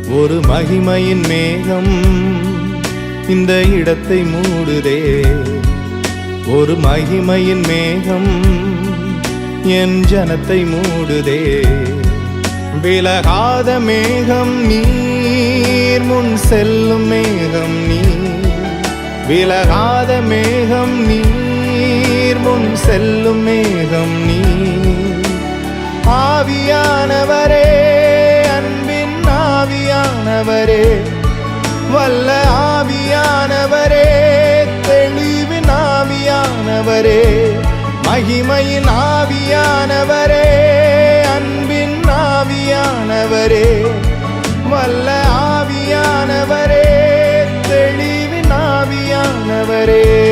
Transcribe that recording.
ஒரு மகிமையின் மேகம் இந்த இடத்தை மூடுதே. ஒரு மகிமையின் மேகம் என் ஜனத்தை மூடுதே. விலகாத மேகம் நீர், முன் செல்லும் மேகம் நீர். விலகாத மேகம் நீர், முன் செல்லும் மேகம் நீர். ஆவியானவரே, அன்பின் ஆவியானவரே, வல்ல ஆவியானவரே, தெளிவின் ஆவியானவரே, மகிமையின் ஆவியானவரே, அன்பின் ஆவியானவரே, வல்ல ஆவியானவரே, தெளிவின் ஆவியானவரே.